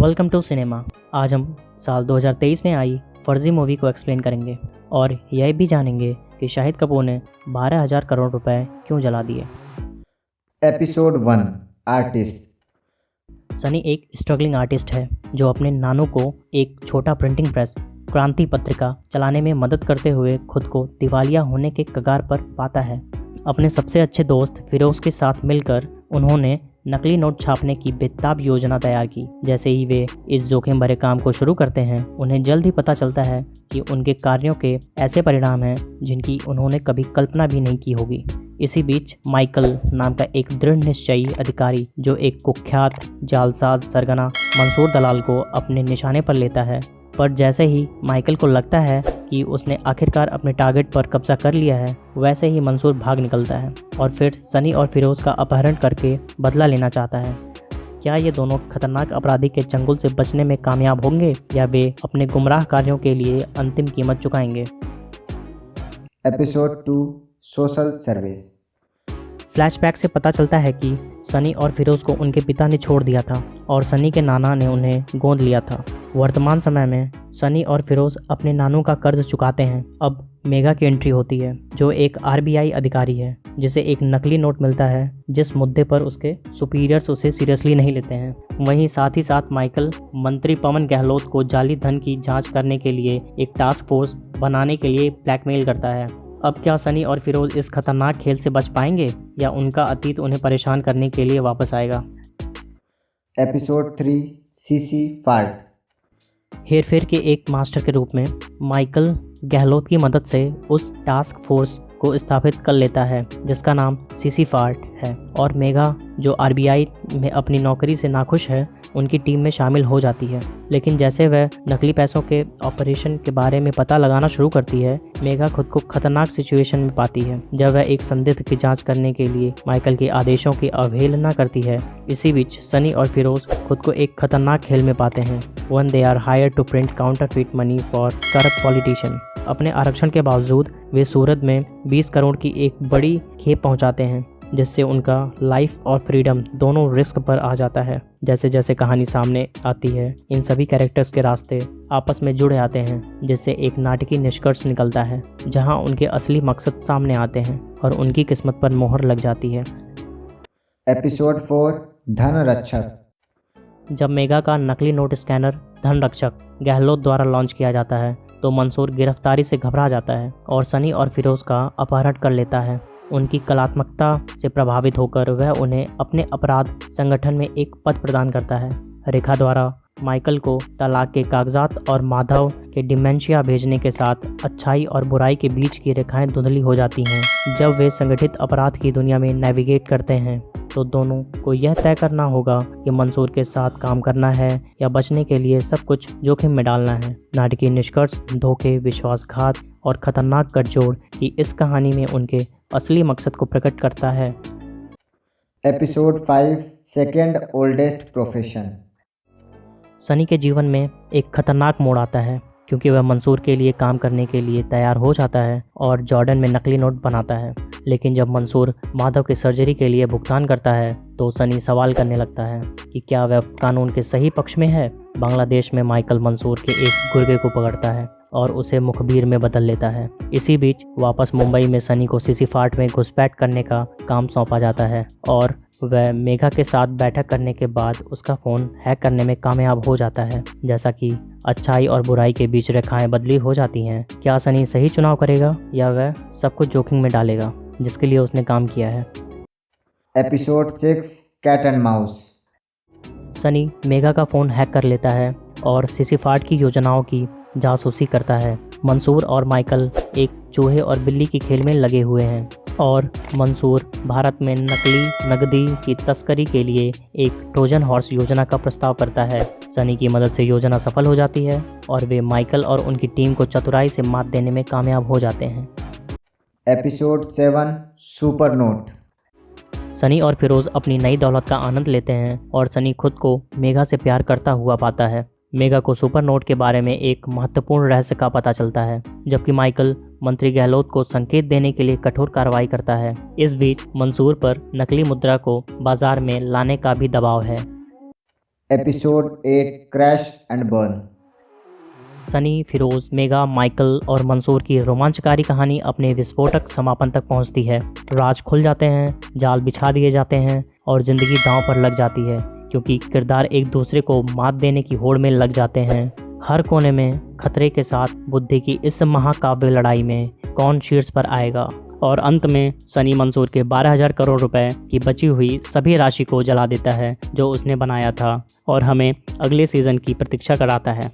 Welcome to cinema. आज हम साल 2023 में आई फर्जी मूवी को एक्सप्लेन करेंगे और यह भी जानेंगे कि शाहिद कपूर ने 12,000 करोड़ रुपए क्यों जला दिए। Episode 1 artist. सनी एक स्ट्रगलिंग आर्टिस्ट है जो अपने नानू को एक छोटा प्रिंटिंग प्रेस क्रांति पत्रिका चलाने में मदद करते हुए खुद को दिवालिया होने के कगार पर पाता है। अपने सबसे अच्छे दोस्त फिरोज के साथ मिलकर उन्होंने नकली नोट छापने की बेताब योजना तैयार की। जैसे ही वे इस जोखिम भरे काम को शुरू करते हैं, उन्हें जल्द ही पता चलता है कि उनके कार्यों के ऐसे परिणाम हैं जिनकी उन्होंने कभी कल्पना भी नहीं की होगी। इसी बीच माइकल नाम का एक दृढ़ निश्चयी अधिकारी जो एक कुख्यात जालसाज सरगना मंसूर दलाल को अपने निशाने पर लेता है, पर जैसे ही माइकल को लगता है कि उसने आखिरकार अपने टारगेट पर कब्जा कर लिया है, वैसे ही मंसूर भाग निकलता है और फिर सनी और फिरोज का अपहरण करके बदला लेना चाहता है। क्या ये दोनों खतरनाक अपराधी के चंगुल से बचने में कामयाब होंगे या वे अपने गुमराह कार्यों के लिए अंतिम कीमत चुकाएंगे। Episode 2 social service. फ्लैशबैक से पता चलता है कि सनी और फिरोज को उनके पिता ने छोड़ दिया था और सनी के नाना ने उन्हें गोद लिया था। वर्तमान समय में सनी और फिरोज अपने नानू का कर्ज चुकाते हैं। अब मेगा की एंट्री होती है जो एक आरबीआई अधिकारी है, जिसे एक नकली नोट मिलता है जिस मुद्दे पर उसके सुपीरियर्स उसे सीरियसली नहीं लेते हैं। वहीं साथ ही साथ माइकल मंत्री पवन गहलोत को जाली धन की जांच करने के लिए एक टास्क फोर्स बनाने के लिए ब्लैकमेल करता है। अब क्या सनी और फिरोज इस खतरनाक खेल से बच पाएंगे या उनका अतीत उन्हें परेशान करने के लिए वापस आएगा। एपिसोड 3 सीसी फार्ट। हेरफेर के एक मास्टर के रूप में माइकल गहलोत की मदद से उस टास्क फोर्स को स्थापित कर लेता है जिसका नाम सीसी फार्ट है, और मेगा जो आरबीआई में अपनी नौकरी से नाखुश है उनकी टीम में शामिल हो जाती है। लेकिन जैसे वह नकली पैसों के ऑपरेशन के बारे में पता लगाना शुरू करती है, मेगा खुद को खतरनाक सिचुएशन में पाती है जब वह एक संदिग्ध की जांच करने के लिए माइकल के आदेशों की अवहेलना करती है। इसी बीच सनी और फिरोज खुद को एक खतरनाक खेल में पाते हैं। One they are hired to print counterfeit money for corrupt politician. अपने आरक्षण के बावजूद वे सूरत में 20 करोड़ की एक बड़ी खेप पहुंचाते हैं जिससे उनका लाइफ और फ्रीडम दोनों रिस्क पर आ जाता है। जैसे जैसे कहानी सामने आती है, इन सभी कैरेक्टर्स के रास्ते आपस में जुड़ आते हैं जिससे एक नाटकीय निष्कर्ष निकलता है जहां उनके असली मकसद सामने आते हैं और उनकी किस्मत पर मोहर लग जाती है। एपिसोड 4 धन रक्षक। जब मेगा का नकली नोट स्कैनर धन रक्षक गहलोत द्वारा लॉन्च किया जाता है तो मंसूर गिरफ्तारी से घबरा जाता है और सनी और फिरोज का अपहरण कर लेता है। उनकी कलात्मकता से प्रभावित होकर वह उन्हें अपने अपराध संगठन में एक पद प्रदान करता है। रेखा द्वारा माइकल को तलाक के कागजात और माधव के डिमेंशिया भेजने के साथ अच्छाई और बुराई के बीच की रेखाएं धुंधली हो जाती हैं। जब वे संगठित अपराध की दुनिया में नेविगेट करते हैं तो दोनों को यह तय करना होगा कि मंसूर के साथ काम करना है या बचने के लिए सब कुछ जोखिम में डालना है। नाटकीय निष्कर्ष धोखे, विश्वासघात और खतरनाक गठजोड़ की इस कहानी में उनके असली मकसद को प्रकट करता है। Episode 5 second oldest profession. Sunny के जीवन में एक खतरनाक मोड़ आता है क्योंकि वह मंसूर के लिए काम करने के लिए तैयार हो जाता है और जॉर्डन में नकली नोट बनाता है। लेकिन जब मंसूर माधव की सर्जरी के लिए भुगतान करता है तो सनी सवाल करने लगता है कि क्या वह कानून के सही पक्ष में है। बांग्लादेश में माइकल मंसूर के एक गुर्गे को पकड़ता है और उसे मुखबिर में बदल लेता है। इसी बीच वापस मुंबई में सनी को सीसी फार्ट में घुसपैठ करने का काम सौंपा जाता है और वह मेघा के साथ बैठक करने के बाद उसका फ़ोन हैक करने में कामयाब हो जाता है। जैसा कि अच्छाई और बुराई के बीच रेखाएं बदली हो जाती हैं, क्या सनी सही चुनाव करेगा या वह सब कुछ जोखिम में डालेगा जिसके लिए उसने काम किया है। Episode 6 cat and mouse. Sunny Megha का फ़ोन हैक कर लेता है और सीसी फार्ट की योजनाओं की जासूसी करता है। मंसूर और माइकल एक चूहे और बिल्ली की खेल में लगे हुए हैं और मंसूर भारत में नकली नकदी की तस्करी के लिए एक ट्रोजन हॉर्स योजना का प्रस्ताव करता है। सनी की मदद से योजना सफल हो जाती है और वे माइकल और उनकी टीम को चतुराई से मात देने में कामयाब हो जाते हैं। Episode 7 super note. सनी और फिरोज अपनी नई दौलत का आनंद लेते हैं और सनी खुद को मेघा से प्यार करता हुआ पाता है। मेगा को सुपर नोट के बारे में एक महत्वपूर्ण रहस्य का पता चलता है, जबकि माइकल मंत्री गहलोत को संकेत देने के लिए कठोर कार्रवाई करता है। इस बीच मंसूर पर नकली मुद्रा को बाजार में लाने का भी दबाव है। Episode 8 crash and burn. Sunny, Firoz, Megha, Michael और मंसूर की रोमांचकारी कहानी अपने विस्फोटक समापन तक पहुंचती है। राज खुल जाते हैं, जाल बिछा दिए जाते हैं और जिंदगी दांव पर लग जाती है, क्योंकि किरदार एक दूसरे को मात देने की होड़ में लग जाते हैं। हर कोने में खतरे के साथ बुद्धि की इस महाकाव्य लड़ाई में कौन शीर्ष पर आएगा, और अंत में सनी मंसूर के 12,000 करोड़ रुपए की बची हुई सभी राशि को जला देता है जो उसने बनाया था, और हमें अगले सीजन की प्रतीक्षा कराता है।